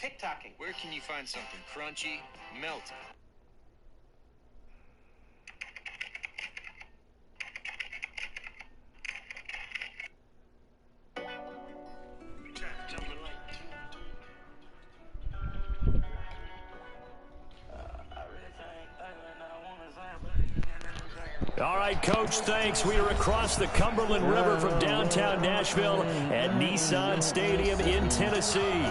TikToking. Where can you find something crunchy, melty? All right, Coach, thanks. We are across the Cumberland River from downtown Nashville at Nissan Stadium in Tennessee.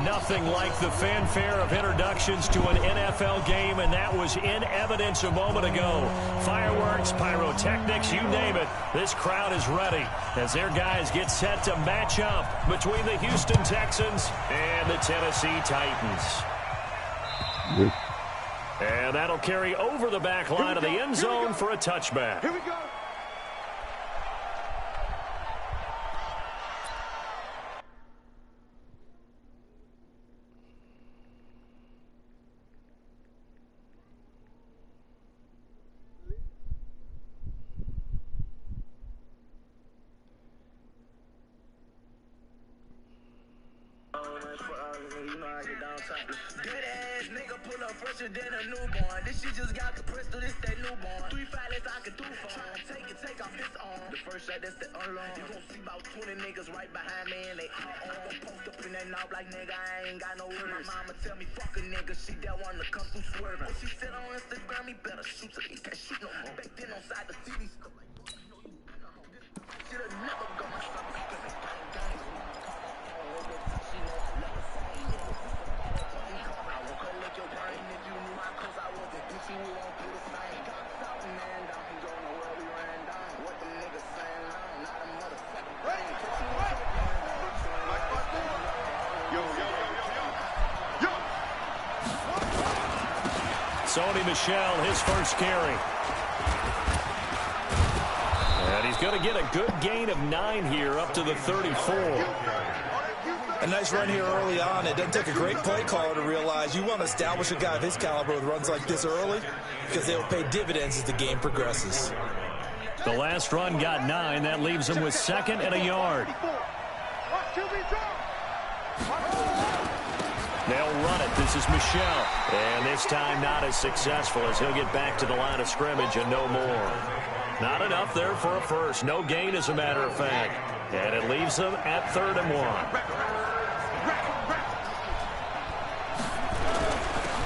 Nothing like the fanfare of introductions to an NFL game, and that was in evidence a moment ago. Fireworks, pyrotechnics, you name it. This crowd is ready as their guys get set to match up between the Houston Texans and the Tennessee Titans. And that'll carry over the back line of the end zone for a touchback. Here we go. Good ass nigga pull up fresher than a newborn. This shit just got the pistol, this that newborn. 3 fighters I can do for him. Take off his arm. The first shot, that's the alarm. You gon' see about 20 niggas right behind me and they all on. Post up in that knob like nigga, I ain't got no words. My mama tell me fuck a nigga, she that one to come through swerving. When she said on Instagram, he better shoot so he can't shoot no more. Back then on side the TV stuff like should've never gone something. Sony Michel, his first carry. And he's going to get a good gain of 9 here up to the 34. A nice run here early on. It doesn't take a great play caller to realize you want to establish a guy of his caliber with runs like this early because they will pay dividends as the game progresses. The last run got 9. That leaves him with 2nd and a yard. They'll run it. This is Michel. And this time not as successful as he'll get back to the line of scrimmage and no more. Not enough there for a first. No gain, as a matter of fact. And it leaves them at 3rd and 1.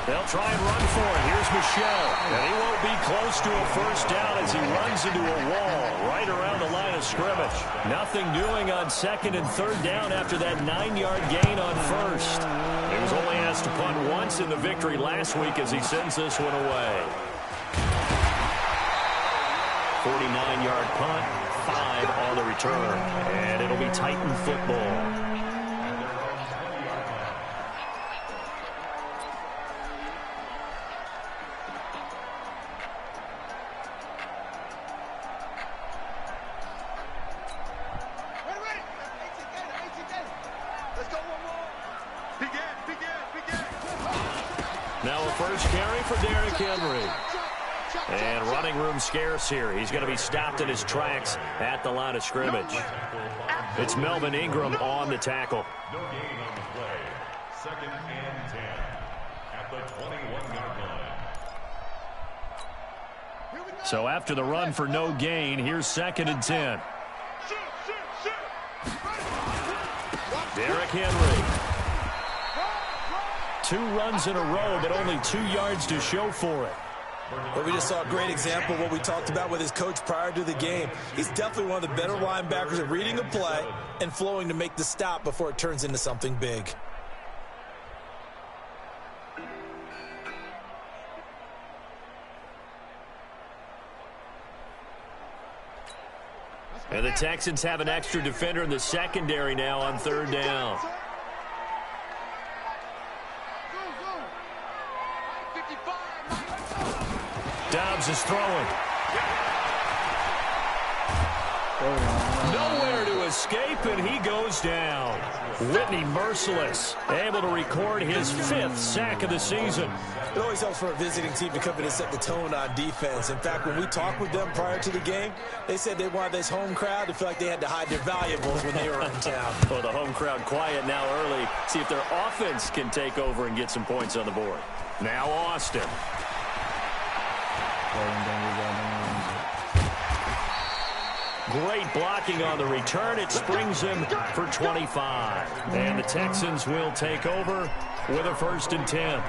They'll try and run for it. Here's Michel. And he won't be close to a first down as he runs into a wall right around the line of scrimmage. Nothing doing on 2nd and 3rd down after that 9-yard gain on 1st. He was only asked to punt once in the victory last week as he sends this one away. 49-yard punt, 5 on the return. And it'll be Titan football. And running room scarce here. He's going to be stopped in his tracks at the line of scrimmage. It's Melvin Ingram on the tackle. No gain on the play. 2nd and 10 at the 21-yard line. So after the run for no gain, here's 2nd and 10. Derrick Henry. 2 runs in a row, but only 2 yards to show for it. But we just saw a great example of what we talked about with his coach prior to the game. He's definitely one of the better linebackers at reading a play and flowing to make the stop before it turns into something big. And the Texans have an extra defender in the secondary now on 3rd down. Dobbs is throwing. Nowhere to escape, and he goes down. Whitney merciless, able to record his 5th sack of the season. It always helps for a visiting team to come in and set the tone on defense. In fact, when we talked with them prior to the game, they said they wanted this home crowd to feel like they had to hide their valuables when they were in town. Well, the home crowd quiet now early. See if their offense can take over and get some points on the board. Now Austin. Great blocking on the return. It springs him for 25. And the Texans will take over with a 1st and 10.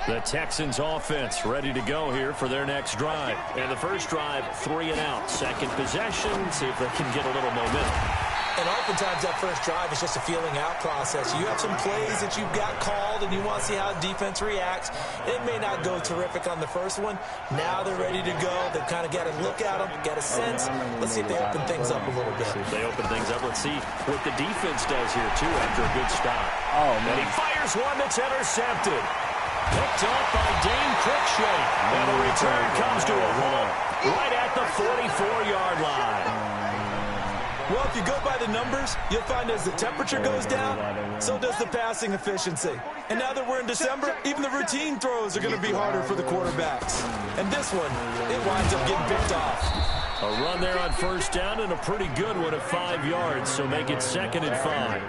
The Texans offense ready to go here for their next drive. And the first drive, 3 and out. Second possession, see if they can get a little momentum. And oftentimes that first drive is just a feeling out process. You have some plays that you've got called and you want to see how defense reacts. It may not go terrific on the first one. Now they're ready to go. They've kind of got to look at them, got a sense. Let's see if they open things up a little bit. They open things up. Let's see what the defense does here, too, after a good stop. And he fires one that's intercepted. Picked off by Dane Cruikshank. And the return comes to a halt right at the 44-yard line. Well, if you go by the numbers, you'll find as the temperature goes down, so does the passing efficiency. And now that we're in December, even the routine throws are going to be harder for the quarterbacks. And this one, it winds up getting picked off. A run there on first down and a pretty good one at 5 yards, so make it 2nd and 5.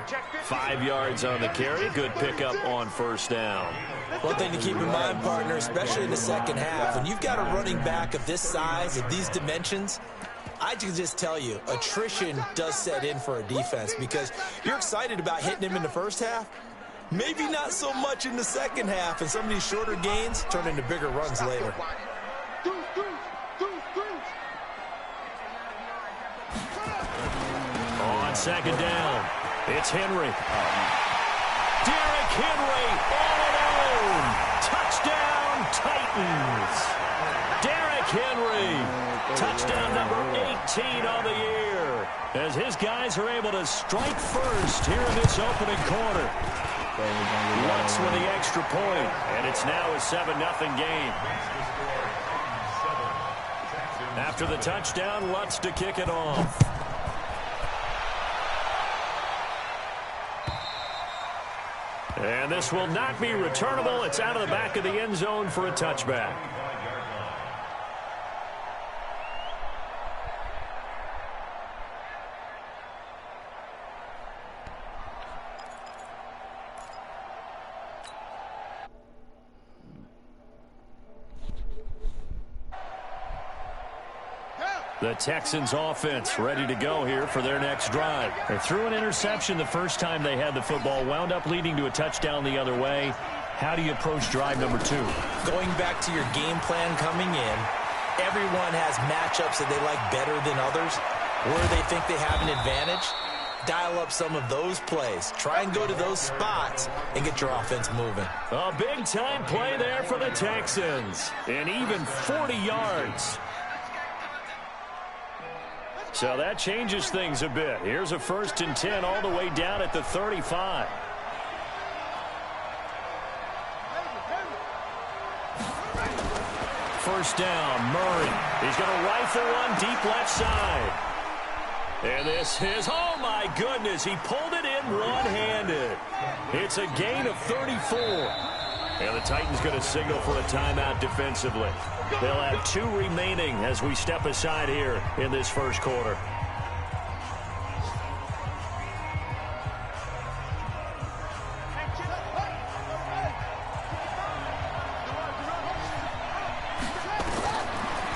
5 yards on the carry, good pickup on first down. One thing to keep in mind, partner, especially in the second half, when you've got a running back of this size, of these dimensions, I can just tell you, attrition does set in for a defense because you're excited about hitting him in the first half. Maybe not so much in the second half, and some of these shorter gains turn into bigger runs later. On second down, it's Henry. Derrick Henry all alone. Touchdown, Titans. Derrick Henry. Touchdown number 18 on the year as his guys are able to strike first here in this opening quarter. Lutz with the extra point, and it's now a 7-0 game. After the touchdown, Lutz to kick it off. And this will not be returnable. It's out of the back of the end zone for a touchback. The Texans offense ready to go here for their next drive. They threw an interception the first time they had the football, wound up leading to a touchdown the other way. How do you approach drive number 2? Going back to your game plan coming in, everyone has matchups that they like better than others. Where they think they have an advantage, dial up some of those plays. Try and go to those spots and get your offense moving. A big-time play there for the Texans. And even 40 yards. So that changes things a bit. Here's a 1st and 10 all the way down at the 35. First down, Murray. He's going to rifle one deep left side. And this is, oh my goodness, he pulled it in one-handed. It's a gain of 34. And the Titans going to signal for a timeout defensively. They'll have 2 remaining as we step aside here in this first quarter.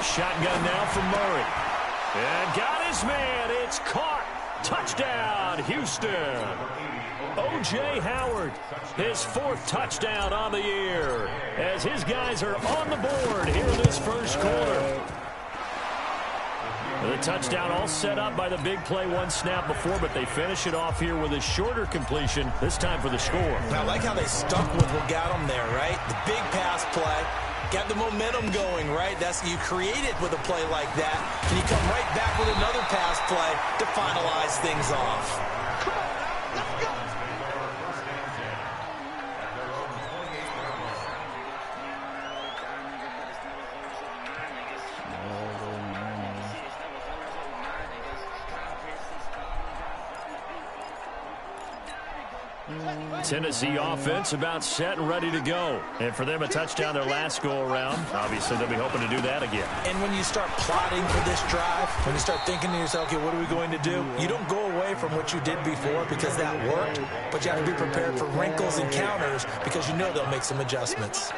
Shotgun now from Murray. And got his man. It's caught. Touchdown, Houston. O.J. Howard, his 4th touchdown on the year, as his guys are on the board here in this first quarter. The touchdown all set up by the big play one snap before, but they finish it off here with a shorter completion, this time for the score. I like how they stuck with what got them there, right? The big pass play. Got the momentum going, right? You create it with a play like that, and you come right back with another pass play to finalize things off. Tennessee offense about set and ready to go. And for them, a touchdown their last go-around. Obviously, they'll be hoping to do that again. And when you start plotting for this drive, when you start thinking to yourself, okay, what are we going to do? You don't go away from what you did before because that worked, but you have to be prepared for wrinkles and counters because you know they'll make some adjustments.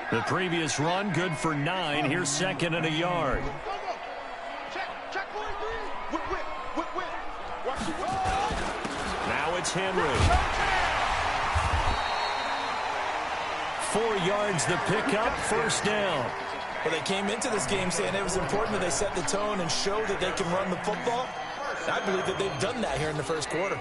The previous run, good for 9. Here's 2nd and a yard. Now it's Henry. 4 yards the pickup, 1st down. Well, they came into this game saying it was important that they set the tone and show that they can run the football. I believe that they've done that here in the first quarter.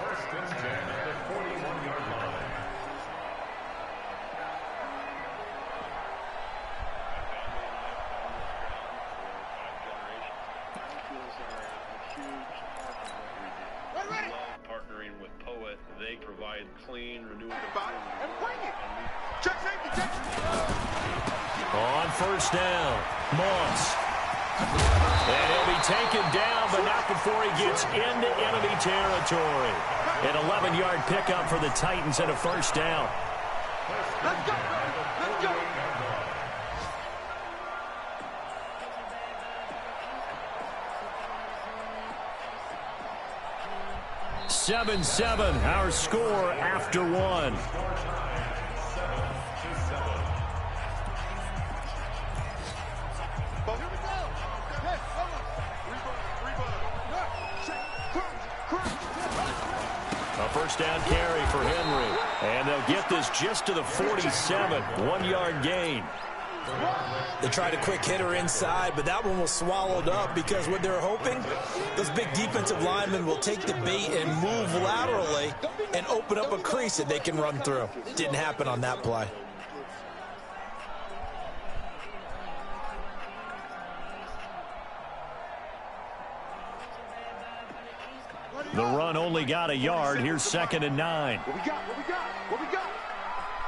Clean, renewable. On 1st down, Moss. And he'll be taken down, but not before he gets into enemy territory. An 11-yard pickup for the Titans and a 1st down. Let's go, let's go. 7-7, our score after 1. A 1st down carry for Henry. And they'll get this just to the 47. 1-yard gain. They tried a quick hitter inside, but that one was swallowed up because what they're hoping, those big defensive linemen will take the bait and move laterally and open up a crease that they can run through. Didn't happen on that play. The run only got a yard. Here's 2nd and 9. What we got? What we got? What we got?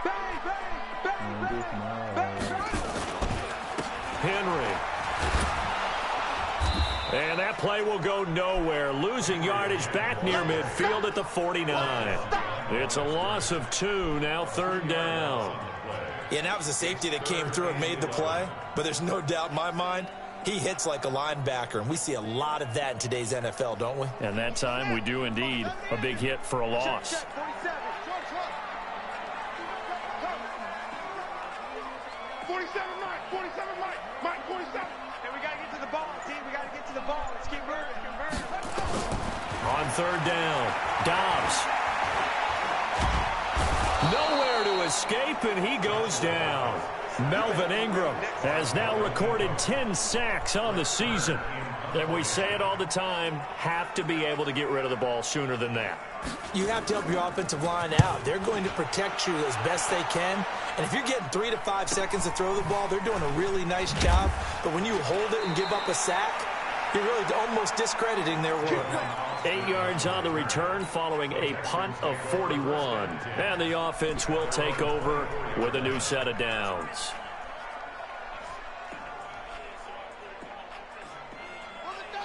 Bang, bang, bang, bang, bang, bang. Henry. And that play will go nowhere. Losing yardage back near midfield at the 49. It's a loss of 2, now 3rd down. Yeah, and that was a safety that came through and made the play. But there's no doubt in my mind, he hits like a linebacker. And we see a lot of that in today's NFL, don't we? And that time we do indeed. A big hit for a loss. 47, Mike. 47, Mike. Mike, 47. And we got to get to the ball, team. We got to get to the ball. Let's keep moving. On 3rd down, Dobbs. Nowhere to escape, and he goes down. Melvin Ingram has now recorded 10 sacks on the season. And we say it all the time, have to be able to get rid of the ball sooner than that. You have to help your offensive line out. They're going to protect you as best they can. And if you're getting 3 to 5 seconds to throw the ball, they're doing a really nice job. But when you hold it and give up a sack, you're really almost discrediting their work. 8 yards on the return following a punt of 41. And the offense will take over with a new set of downs.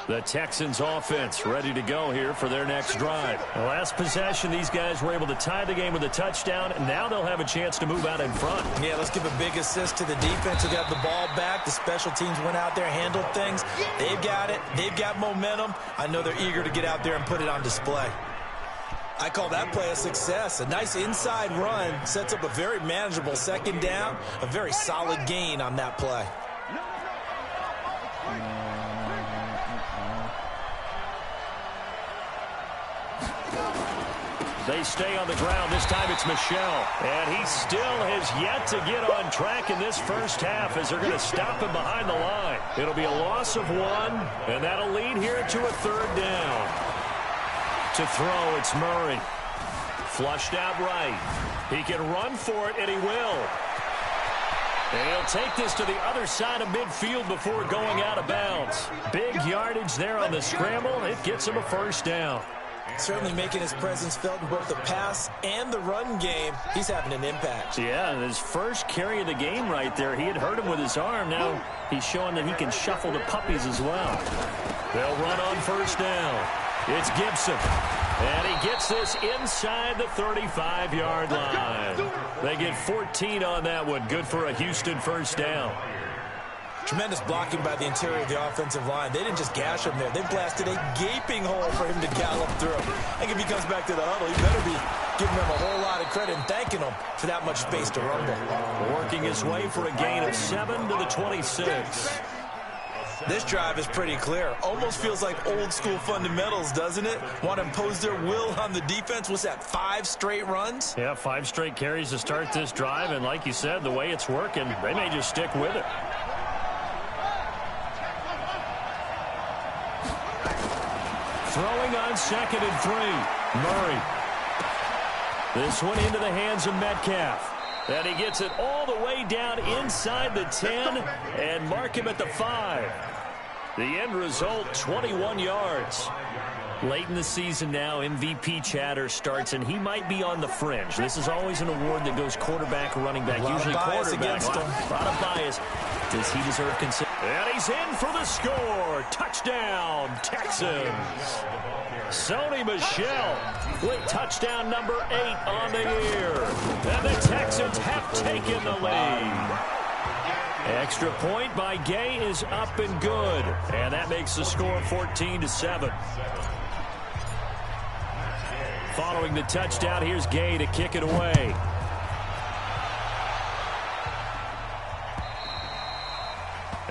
The Texans offense ready to go here for their next drive. The last possession, these guys were able to tie the game with a touchdown, and now they'll have a chance to move out in front. Yeah, let's give a big assist to the defense who got the ball back. The special teams went out there, handled things. They've got it. They've got momentum. I know they're eager to get out there and put it on display. I call that play a success. A nice inside run sets up a very manageable 2nd down. A very solid gain on that play. They stay on the ground. This time it's Michel. And he still has yet to get on track in this first half as they're going to stop him behind the line. It'll be a loss of 1, and that'll lead here to a 3rd down. To throw, it's Murray. Flushed out right. He can run for it, and he will. And he'll take this to the other side of midfield before going out of bounds. Big yardage there on the scramble. It gets him a 1st down. Certainly making his presence felt in both the pass and the run game. He's having an impact. Yeah, his first carry of the game right there. He had hurt him with his arm. Now he's showing that he can shuffle the puppies as well. They'll run on first down. It's Gibson. And he gets this inside the 35-yard line. They get 14 on that one. Good for a Houston first down. Tremendous blocking by the interior of the offensive line. They didn't just gash him there. They blasted a gaping hole for him to gallop through. I think if he comes back to the huddle, he better be giving them a whole lot of credit and thanking them for that much space to rumble. Working his way for a gain of 7 to the 26. This drive is pretty clear. Almost feels like old school fundamentals, doesn't it? Want to impose their will on the defense. What's that, 5 straight runs? Yeah, 5 straight carries to start this drive. And like you said, the way it's working, they may just stick with it. Throwing on 2nd and 3. Murray. This one into the hands of Metcalf. And he gets it all the way down inside the 10 and mark him at the 5. The end result, 21 yards. Late in the season now, MVP chatter starts, and he might be on the fringe. This is always an award that goes quarterback or running back, usually quarterback. A lot of bias. Does he deserve consideration? And he's in for the score. Touchdown, Texans. Sony Michel with touchdown number 8 on the year. And the Texans have taken the lead. Extra point by Gay is up and good. And that makes the score 14-7. Following the touchdown, here's Gay to kick it away.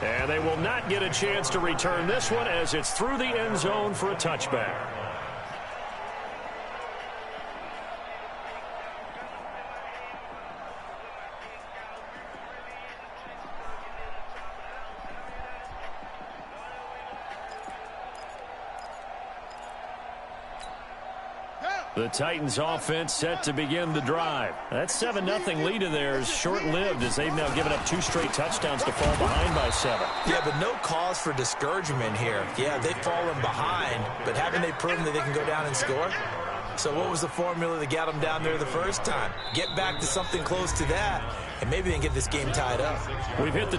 And they will not get a chance to return this one as it's through the end zone for a touchback. The Titans offense set to begin the drive. That 7-0 lead of theirs short-lived as they've now given up 2 straight touchdowns to fall behind by 7. Yeah, but no cause for discouragement here. Yeah, they've fallen behind, but haven't they proven that they can go down and score? So what was the formula that got them down there the first time? Get back to something close to that, and maybe they can get this game tied up. We've hit the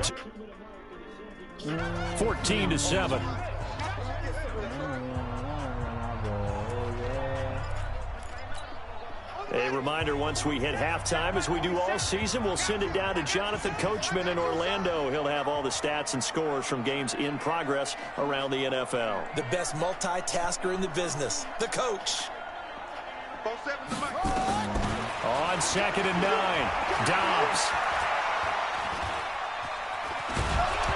14-7. A reminder, once we hit halftime, as we do all season, we'll send it down to Jonathan Coachman in Orlando. He'll have all the stats and scores from games in progress around the NFL. The best multitasker in the business, the coach. On 2nd and 9, Dobbs.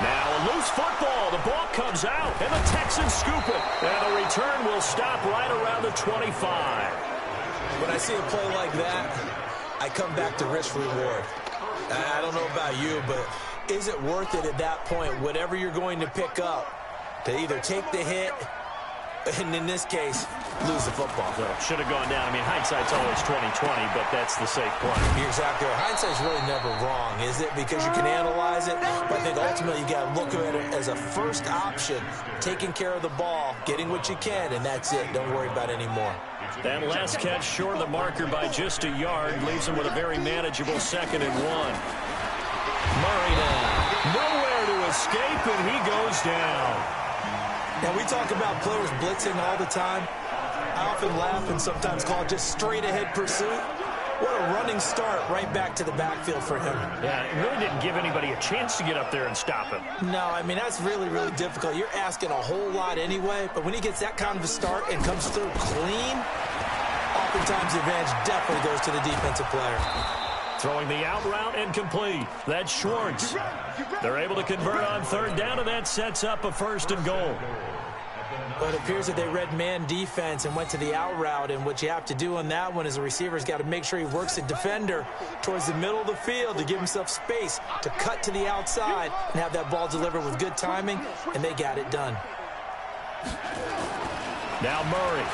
Now a loose football. The ball comes out, and the Texans scoop it. And the return will stop right around the 25. When I see a play like that, I come back to risk-reward. I don't know about you, but is it worth it at that point, whatever you're going to pick up, to either take the hit, and in this case, lose the football? So should have gone down. I mean, hindsight's always 20/20, but that's the safe play. You're exactly right. Hindsight's really never wrong, is it? Because you can analyze it, but I think ultimately you got to look at it as a first option, taking care of the ball, getting what you can, and that's it. Don't worry about it anymore. That last catch short of the marker by just a yard leaves him with a very manageable 2nd and 1. Murray now. Nowhere to escape, and he goes down. Now, we talk about players blitzing all the time. I often laugh and sometimes call it just straight-ahead pursuit. What a running start right back to the backfield for him. Yeah, it really didn't give anybody a chance to get up there and stop him. No, I mean, that's really, really difficult. You're asking a whole lot anyway, but when he gets that kind of a start and comes through clean, oftentimes the advantage definitely goes to the defensive player. Throwing the out route and complete. That's Schwartz. They're able to convert on 3rd down, and that sets up a 1st and goal. But it appears that they read man defense and went to the out route, and what you have to do on that one is the receiver's got to make sure he works the defender towards the middle of the field to give himself space to cut to the outside and have that ball delivered with good timing, and they got it done. Now Murray.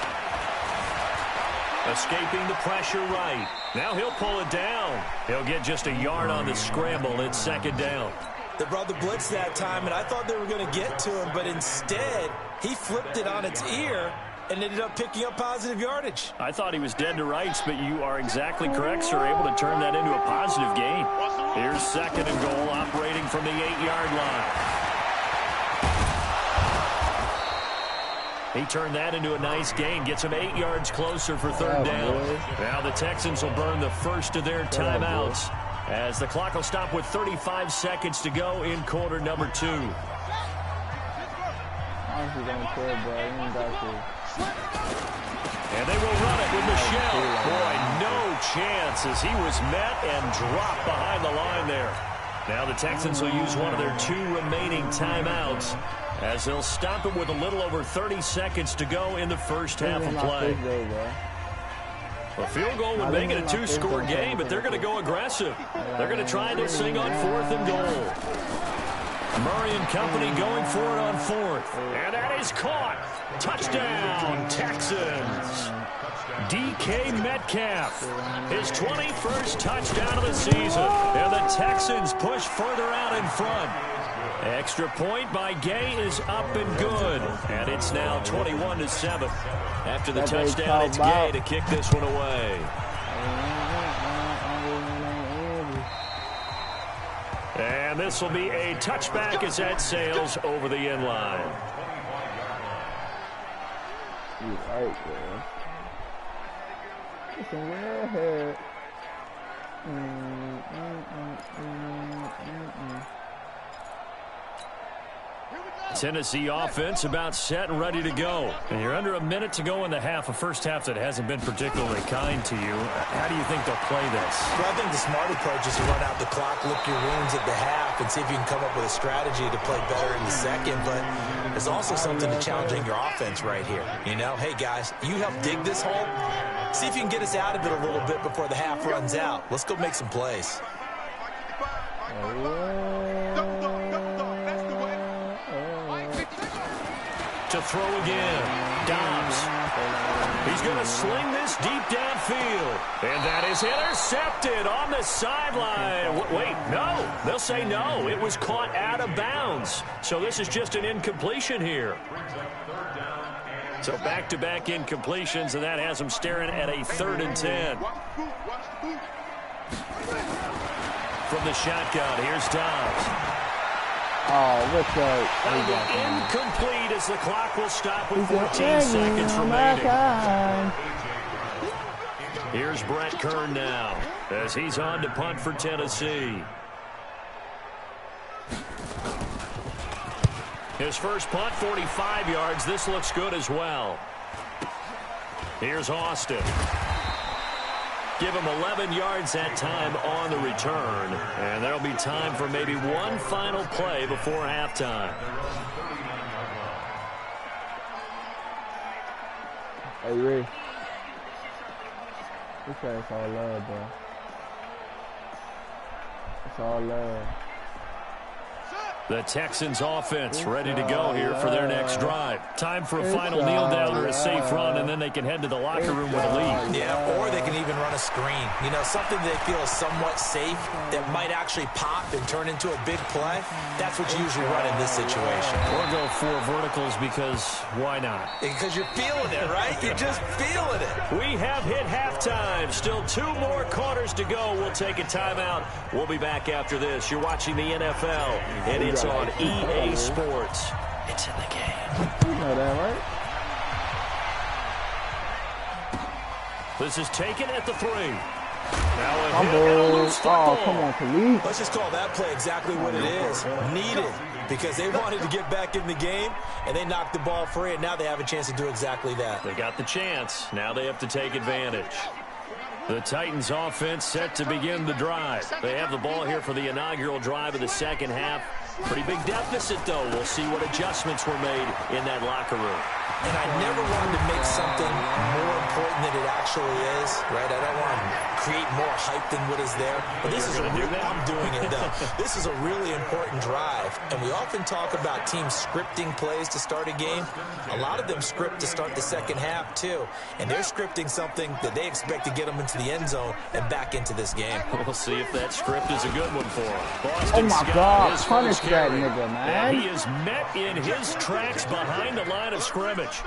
Escaping the pressure right. Now he'll pull it down. He'll get just a yard on the scramble. It's 2nd down. They brought the blitz that time, and I thought they were going to get to him, but instead, he flipped it on its ear and ended up picking up positive yardage. I thought he was dead to rights, but you are exactly correct, sir. Able to turn that into a positive gain. Here's 2nd and goal, operating from the 8-yard line. He turned that into a nice gain, gets him 8 yards closer for 3rd down. Now the Texans will burn the first of their timeouts as the clock will stop with 35 seconds to go in quarter number 2. And they will run it with Michelle. Boy, no chance as he was met and dropped behind the line there. Now the Texans will use one of their 2 remaining timeouts as they'll stop it with a little over 30 seconds to go in the first half of play. A field goal would make it a 2-score game, but they're going to go aggressive. They're going to try this thing on 4th and goal. Murray and company going for it on 4th. And that is caught. Touchdown, Texans. DK Metcalf, his 21st touchdown of the season. And the Texans push further out in front. Extra point by Gay is up and good. And it's now 21-7. After the touchdown, it's Gay to kick this one away. And this will be a touchback as that sails over the end line. Tennessee offense about set and ready to go. And you're under a minute to go in the half, a first half that hasn't been particularly kind to you. How do you think they'll play this? Well, I think the smart approach is to run out the clock, lick your wounds at the half, and see if you can come up with a strategy to play better in the second. But there's also something to challenging your offense right here. You know, hey, guys, you help dig this hole. See if you can get us out of it a little bit before the half runs out. Let's go make some plays. To throw again. Dobbs. He's going to sling this deep downfield. And that is intercepted on the sideline. Wait, no. They'll say no. It was caught out of bounds. So this is just an incompletion here. So back-to-back incompletions, and that has them staring at a 3rd and 10. From the shotgun, here's Dobbs. That'll be incomplete as the clock will stop with 14 seconds remaining. Here's Brett Kern now as he's on to punt for Tennessee. His first punt, 45 yards. This looks good as well. Here's Austin. Give him 11 yards that time on the return. And there'll be time for maybe one final play before halftime. Hey, Ray. This guy's all love, bro. It's all love. The Texans offense ready to go here for their next drive. Time for a final kneel down or a safe run, and then they can head to the locker room with a lead. Yeah, or they can even run a screen. You know, something they feel is somewhat safe that might actually pop and turn into a big play. That's what you usually run in this situation. Or go 4 verticals because why not? Because you're feeling it, right? You're just feeling it. We have hit halftime. Still 2 more quarters to go. We'll take a timeout. We'll be back after this. You're watching the NFL, and it's on EA Sports. It's in the game. You know that, right? This is taken at the 3. Now a hit and a loose football. Come on, police. Let's just call that play exactly what it is. Needed. Because they wanted to get back in the game, and they knocked the ball free, and now they have a chance to do exactly that. They got the chance. Now they have to take advantage. The Titans offense set to begin the drive. They have the ball here for the inaugural drive of the second half. Pretty big deficit, though. We'll see what adjustments were made in that locker room. And I never wanted to make something more important than it actually is, right? I don't want to create more hype than what is there. But this is I'm doing it, though. This is a really important drive, and we often talk about teams scripting plays to start a game. A lot of them script to start the second half, too, and they're scripting something that they expect to get them into the end zone and back into this game. We'll see if that script is a good one for him. Oh, my God. Punish that nigga, man. And he is met in his tracks behind the line of scrimmage.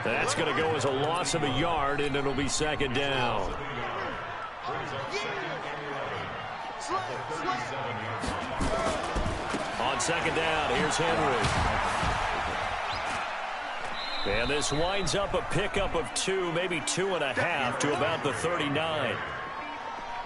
That's going to go as a loss of a yard, and it'll be second down. On second down, here's Henry. And this winds up a pickup of 2, maybe 2.5 to about the 39.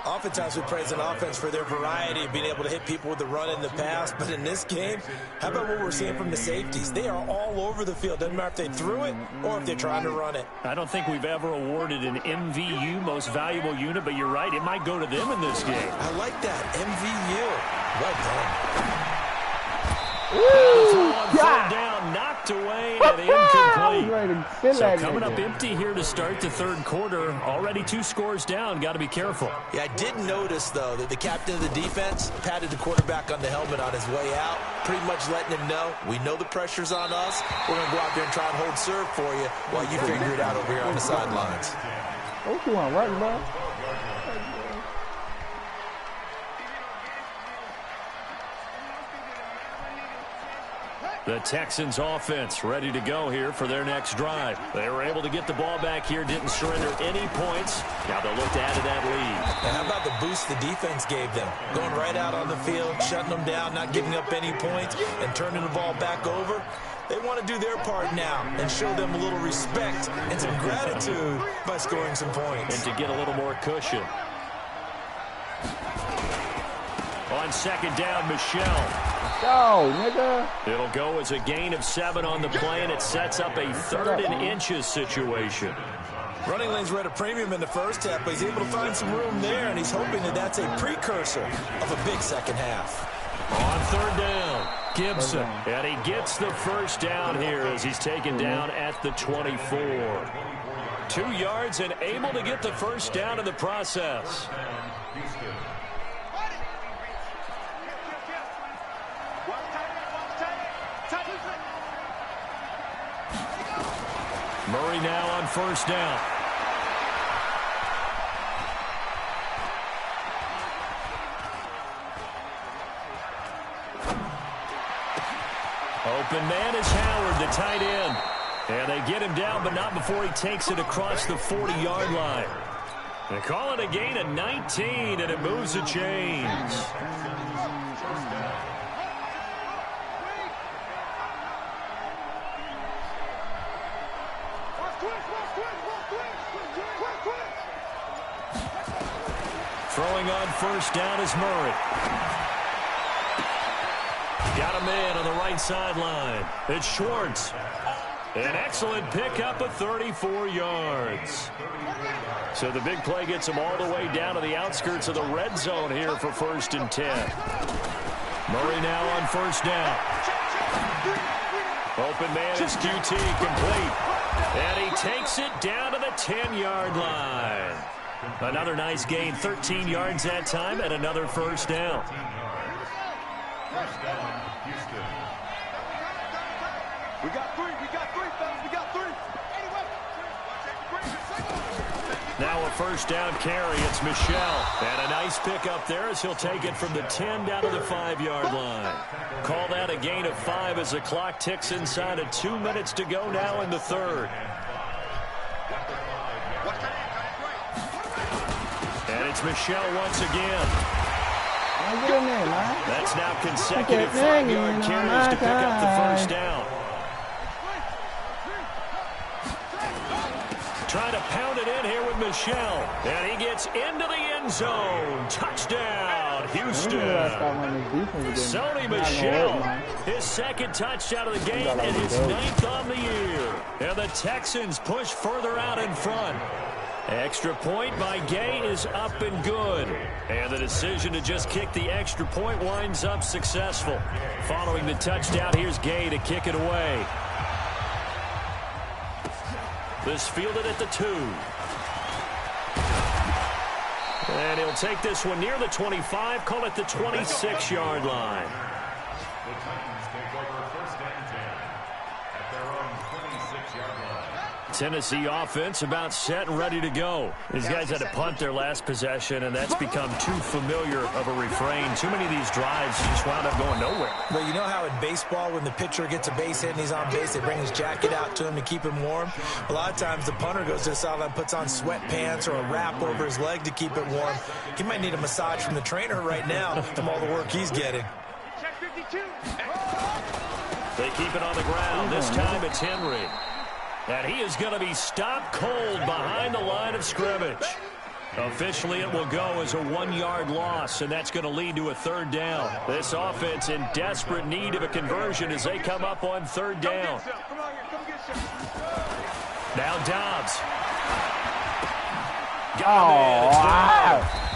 Oftentimes we praise an offense for their variety of being able to hit people with the run in the pass, but in this game, how about what we're seeing from the safeties? They are all over the field. Doesn't matter if they threw it or if they're trying to run it. I don't think we've ever awarded an MVU, most valuable unit, but you're right, it might go to them in this game. I like that, MVU. Well done. Ooh, third down, knocked away and incomplete. So coming up empty here to start the third quarter. Already 2 scores down. Got to be careful. Yeah, I did notice, though, that the captain of the defense patted the quarterback on the helmet on his way out, pretty much letting him know, we know the pressure's on us. We're going to go out there and try and hold serve for you while you figure it out over here on the sidelines. What you want, right, bro? The Texans offense ready to go here for their next drive. They were able to get the ball back here, didn't surrender any points. Now they'll look to add to that lead. And how about the boost the defense gave them? Going right out on the field, shutting them down, not giving up any points, and turning the ball back over. They want to do their part now and show them a little respect and some gratitude by scoring some points. And to get a little more cushion. On second down, Michelle. Go, nigga. It'll go as a gain of 7 on the play, and it sets up a 3rd and inches situation. Running lanes were at a premium in the first half, but he's able to find some room there, and he's hoping that that's a precursor of a big second half. On third down, Gibson. And he gets the first down here as he's taken down at the 24. 2 yards and able to get the first down in the process. Murray now on first down. Open man is Howard, the tight end. And they get him down, but not before he takes it across the 40-yard line. They call it a gain of 19, and it moves the chains. Throwing on first down is Murray. Got him in on the right sideline. It's Schwartz. An excellent pickup of 34 yards. So the big play gets him all the way down to the outskirts of the red zone here for 1st and 10. Murray now on first down. Open man is QT, complete. And he takes it down to the 10-yard line. Another nice gain, 13 yards that time, and another first down. We got 3, fellas, we got 3. Now a first down carry, it's Michelle. And a nice pickup there as he'll take it from the 10 down to the 5-yard line. Call that a gain of 5 as the clock ticks inside of 2 minutes to go now in the third. And it's Michelle once again. That's now consecutive 5-yard carries to pick up the first down. Trying to pound it in here with Michelle. And he gets into the end zone. Touchdown, Houston. Sony Michel, his 2nd touchdown of the game and his 9th on the year. And the Texans push further out in front. Extra point by Gay is up and good. And the decision to just kick the extra point winds up successful. Following the touchdown, here's Gay to kick it away. This fielded at the 2. And he'll take this one near the 25, call it the 26-yard line. The Titans take over first and 10 at their own 26-yard line. Tennessee offense about set and ready to go. These guys had to punt their last possession, and that's become too familiar of a refrain. Too many of these drives just wound up going nowhere. Well, you know how in baseball, when the pitcher gets a base hit and he's on base, they bring his jacket out to him to keep him warm? A lot of times the punter goes to the sideline, puts on sweatpants or a wrap over his leg to keep it warm. He might need a massage from the trainer right now from all the work he's getting. Check 52. They keep it on the ground. This time it's Henry. And he is going to be stopped cold behind the line of scrimmage. Officially, it will go as a 1-yard loss, and that's going to lead to a third down. This offense in desperate need of a conversion as they come up on third down. Now Dobbs.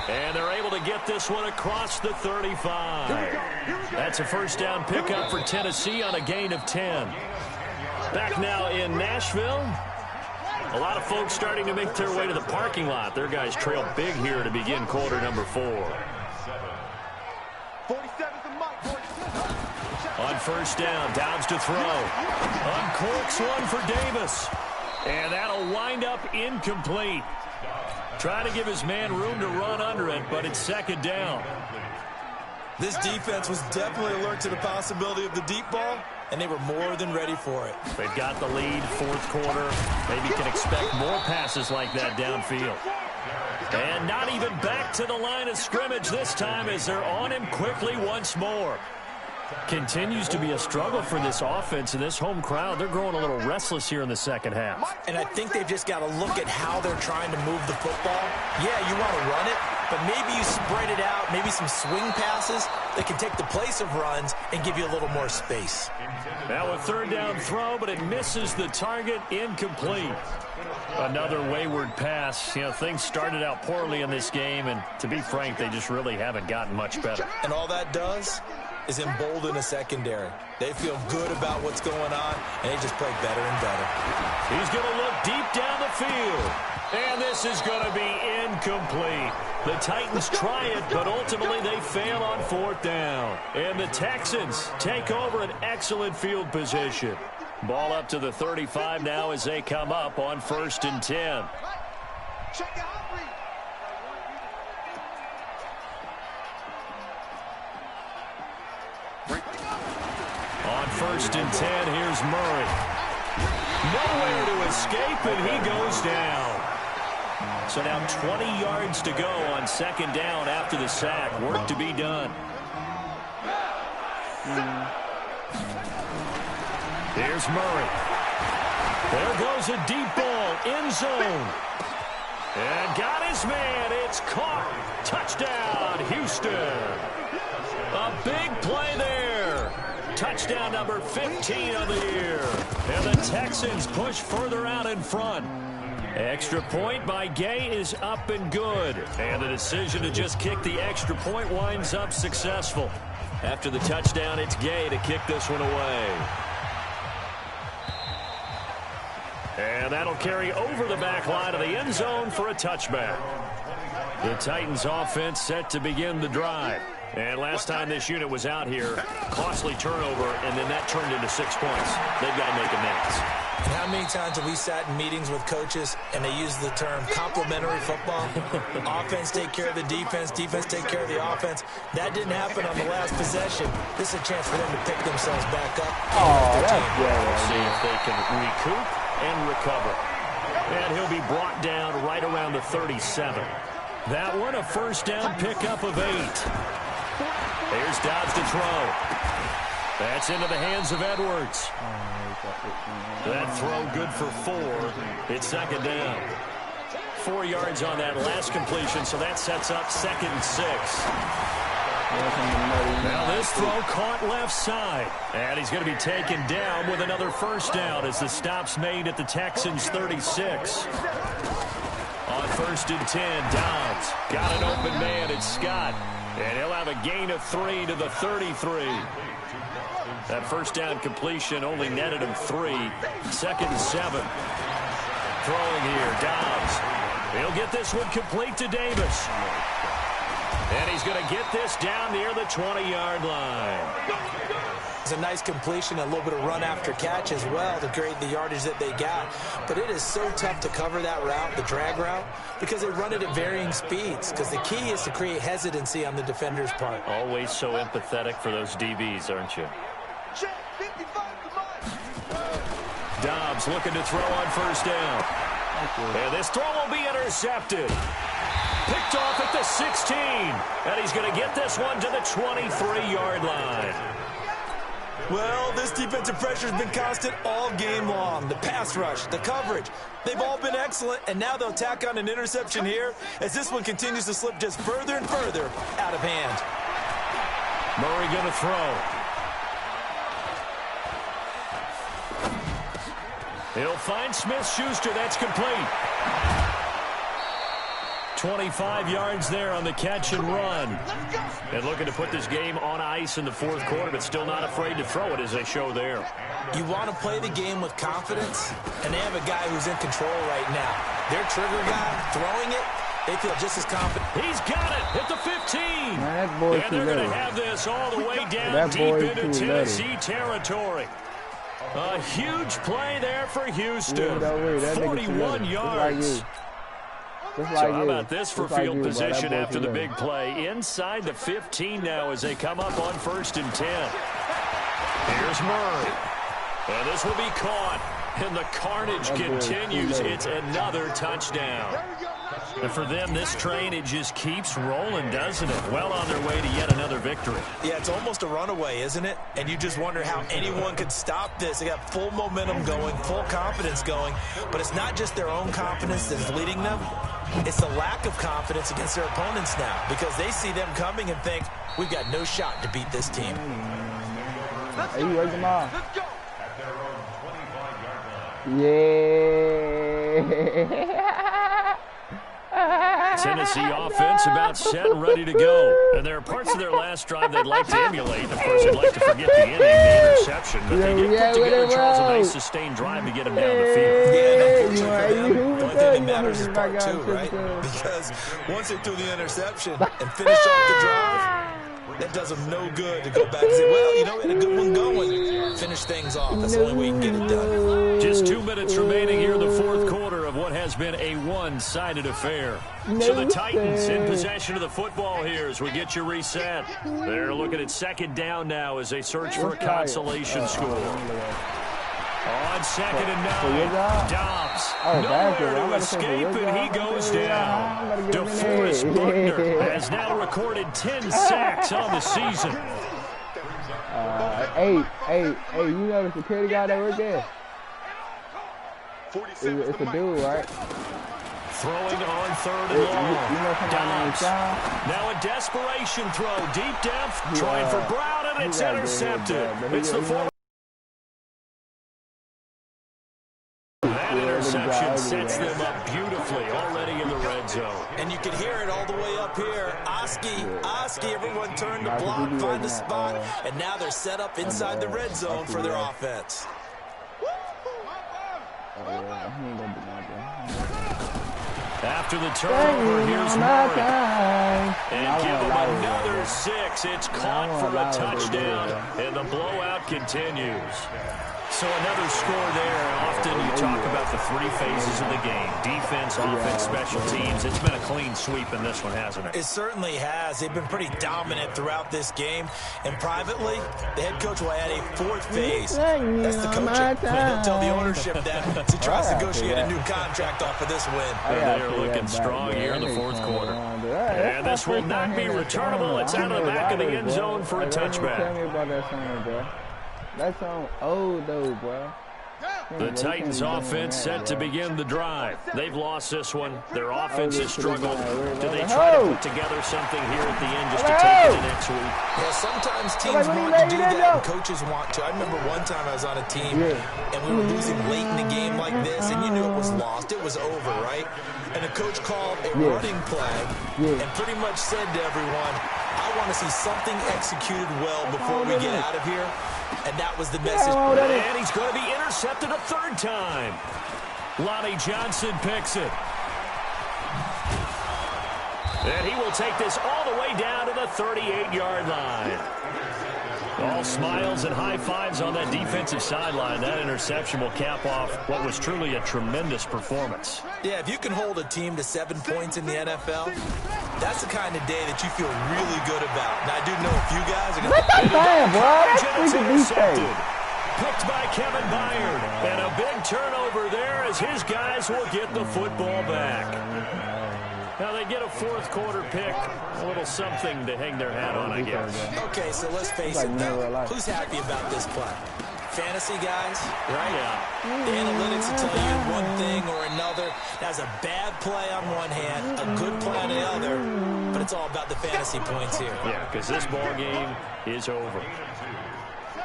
And they're able to get this one across the 35. That's a first down pickup for Tennessee on a gain of 10. Back now in Nashville. A lot of folks starting to make their way to the parking lot. Their guys trail big here to begin quarter number 4. On first down, Dobbs to throw. Uncorks one for Davis. And that'll wind up incomplete. Trying to give his man room to run under it, but it's second down. This defense was definitely alert to the possibility of the deep ball, and they were more than ready for it. They've got the lead, fourth quarter. Maybe can expect more passes like that downfield. And not even back to the line of scrimmage this time as they're on him quickly once more. Continues to be a struggle for this offense and this home crowd. They're growing a little restless here in the second half. And I think they've just got to look at how they're trying to move the football. Yeah, you want to run it, but maybe you spread it out, maybe some swing passes that can take the place of runs and give you a little more space. Now a third down throw, but it misses the target, incomplete. Another wayward pass. You know, things started out poorly in this game, and to be frank, they just really haven't gotten much better. And all that does is embolden a secondary. They feel good about what's going on, and they just play better and better. He's going to look deep down the field. And this is going to be incomplete. The Titans try it, but ultimately they fail on fourth down. And the Texans take over an excellent field position. Ball up to the 35 now as they come up on first and 10. On first and 10, here's Murray. Nowhere to escape, and he goes down. So now 20 yards to go on second down after the sack. Work to be done. Here's Murray. There goes a deep ball, end zone. And got his man. It's caught. Touchdown, Houston. A big play there. Touchdown number 15 of the year. And the Texans push further out in front. Extra point by Gay is up and good. And the decision to just kick the extra point winds up successful. After the touchdown, it's Gay to kick this one away. And that'll carry over the back line of the end zone for a touchback. The Titans offense set to begin the drive. And last time this unit was out here, costly turnover, and then that turned into 6 points. They've got to make amends. And how many times have we sat in meetings with coaches and they use the term complementary football? Offense take care of the defense, defense take care of the offense. That didn't happen on the last possession. This is a chance for them to pick themselves back up. Oh, that's good. See if they can recoup and recover. And he'll be brought down right around the 37. That one, a first down pickup of 8. Here's Dobbs to throw. That's into the hands of Edwards. That throw good for 4. It's second down. 4 yards on that last completion, so that sets up second and 6. Now this throw caught left side. And he's going to be taken down with another first down as the stop's made at the Texans' 36. On first and 10, Dobbs got an open man. It's Scott. And he'll have a gain of 3 to the 33. That first down completion only netted him 3. Second and 7. Throwing here, Dobbs. He'll get this one complete to Davis. And he's going to get this down near the 20-yard line. It's a nice completion, a little bit of run after catch as well to create the yardage that they got. But it is so tough to cover that route, the drag route, because they run it at varying speeds. Because the key is to create hesitancy on the defender's part. Always so empathetic for those DBs, aren't you? Dobbs looking to throw on first down. And this throw will be intercepted. Picked off at the 16. And he's going to get this one to the 23-yard line. Well, this defensive pressure has been constant all game long. The pass rush, the coverage, they've all been excellent, and now they'll tack on an interception here as this one continues to slip just further and further out of hand. Murray going to throw. He'll find Smith-Schuster. That's complete. 25 yards there on the catch and run. And looking to put this game on ice in the fourth quarter, but still not afraid to throw it as they show there. You want to play the game with confidence, and they have a guy who's in control right now. Their trigger guy throwing it, they feel just as confident. He's got it at the 15. Man, that boy and they're going to have this all the way down deep into Tennessee territory. A huge play there for Houston. 41 yards. So how about this for field position after the big play? Inside the 15 now as they come up on 1st and 10. Here's Murray. And this will be caught. And the carnage continues. It's another touchdown. And for them, this train, it just keeps rolling, doesn't it? Well on their way to yet another victory. Yeah, it's almost a runaway, isn't it? And you just wonder how anyone could stop this. They got full momentum going, full confidence going. But it's not just their own confidence that's leading them. It's the lack of confidence against their opponents now because they see them coming and think, we've got no shot to beat this team. Hey, you ready, Jamal? Yeah. Tennessee offense about set and ready to go. And there are parts of their last drive they'd like to emulate. Of course, they'd like to forget the inning, the interception. But they did put together, Charles, a nice sustained drive to get him down the field. Yeah, unfortunately for them, the only thing that matters is part two, right? Because once they threw the interception and finished off the drive, that does them no good to go back and say, well, you know, we had a good one going. Finish things off. That's the only way you can get it done. Just 2 minutes remaining here in the fourth quarter of what has been a one-sided affair. So the Titans in possession of the football here as we get you reset. They're looking at second down now as they search for a consolation score. On 2nd and 9, Dobbs nowhere to escape, and he goes down. DeForest Buckner has now recorded 10 sacks on the season. Hey, you know the security guy that worked there? It's a dude, right? Throwing on 3rd and long. Dobbs. Now a desperation throw, deep depth, trying for Brown, and it's intercepted. It's the former. That interception sets them up beautifully already in the red zone. And you can hear it all the way up here. Oski, everyone turned to block, find the spot, and now they're set up inside the red zone for their offense. After the turnover, here's Murray. And give him another 6. It's caught for a touchdown, and the blowout continues. So another score there. Often you talk about the 3 phases of the game. Defense, offense, special teams. It's been a clean sweep in this one, hasn't it? It certainly has. They've been pretty dominant throughout this game. And privately, the head coach will add a 4th phase. That's the coaching. He'll tell the ownership that as he tries to negotiate a new contract off of this win. They're looking strong here in the fourth quarter. And this will not be returnable. It's out of the back of the end zone for a touchback. Tell me about that song, bro. That song old though, bro. The Titans offense set to begin the drive. They've lost this one. Their offense has struggled. Do they try to put together something here at the end just to take it to next week? Yeah, sometimes teams want to do that and coaches want to. I remember one time I was on a team and we were losing late in the game like this and you knew it was lost. It was over, right? And the coach called a running play and pretty much said to everyone, I want to see something executed well before we get out of here. And that was the message. And he's going to be intercepted a 3rd time. Lonnie Johnson picks it. And he will take this all the way down to the 38-yard line. All smiles and high fives on that defensive sideline. That interception will cap off what was truly a tremendous performance. Yeah, if you can hold a team to 7 points in the NFL, that's the kind of day that you feel really good about. And I do know a few guys are going to... What the damn, bro? That's freaking defense. Picked by Kevin Byard. And a big turnover there as his guys will get the football back. Now they get a fourth quarter pick, a little something to hang their hat on, I guess. Okay, so let's face it, though. Who's happy about this play? Fantasy guys, right? Yeah. The analytics will tell you one thing or another. That's a bad play on one hand, a good play on the other, but it's all about the fantasy points here. Yeah, because this ball game is over.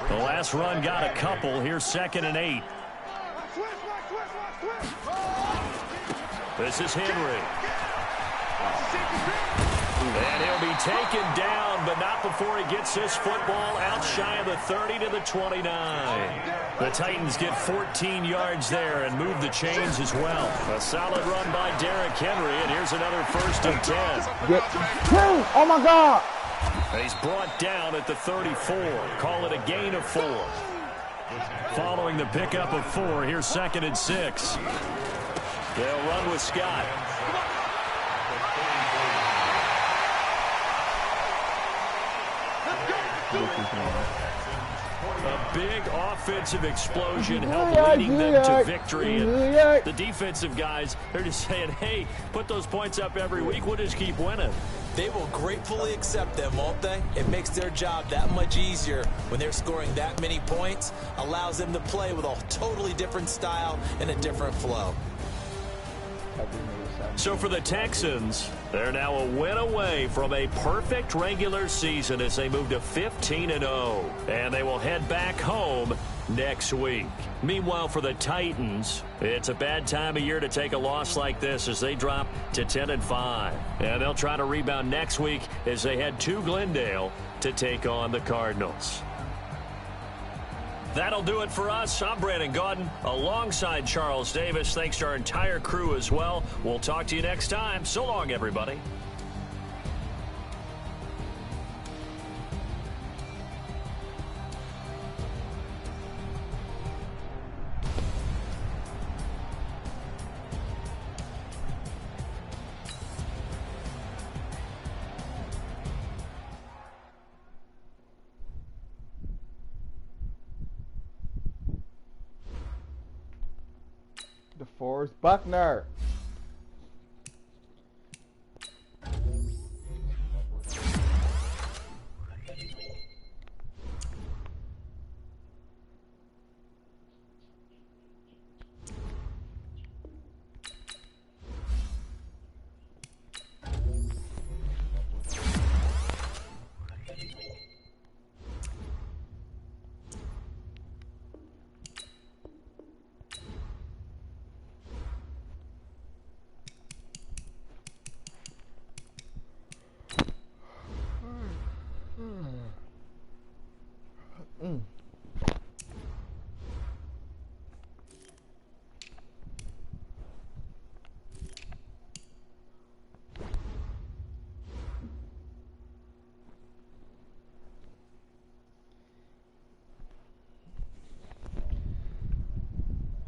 The last run got a couple. Here's 2nd and 8. This is Henry. And he'll be taken down, but not before he gets this football out shy of the 30 to the 29. The Titans get 14 yards there and move the chains as well. A solid run by Derrick Henry, and here's another 1st and 10. Oh, my God. And he's brought down at the 34. Call it a gain of 4. Following the pickup of 4, here's 2nd and 6. They'll run with Scott. A big offensive explosion helped leading them to victory. And the defensive guys, they're just saying, hey, put those points up every week. We'll just keep winning. They will gratefully accept them, won't they? It makes their job that much easier when they're scoring that many points. Allows them to play with a totally different style and a different flow. So for the Texans, they're now a win away from a perfect regular season as they move to 15-0. And they will head back home next week. Meanwhile, for the Titans, it's a bad time of year to take a loss like this as they drop to 10-5. And they'll try to rebound next week as they head to Glendale to take on the Cardinals. That'll do it for us. I'm Brandon Gaudin alongside Charles Davis. Thanks to our entire crew as well. We'll talk to you next time. So long, everybody. DeForest Buckner.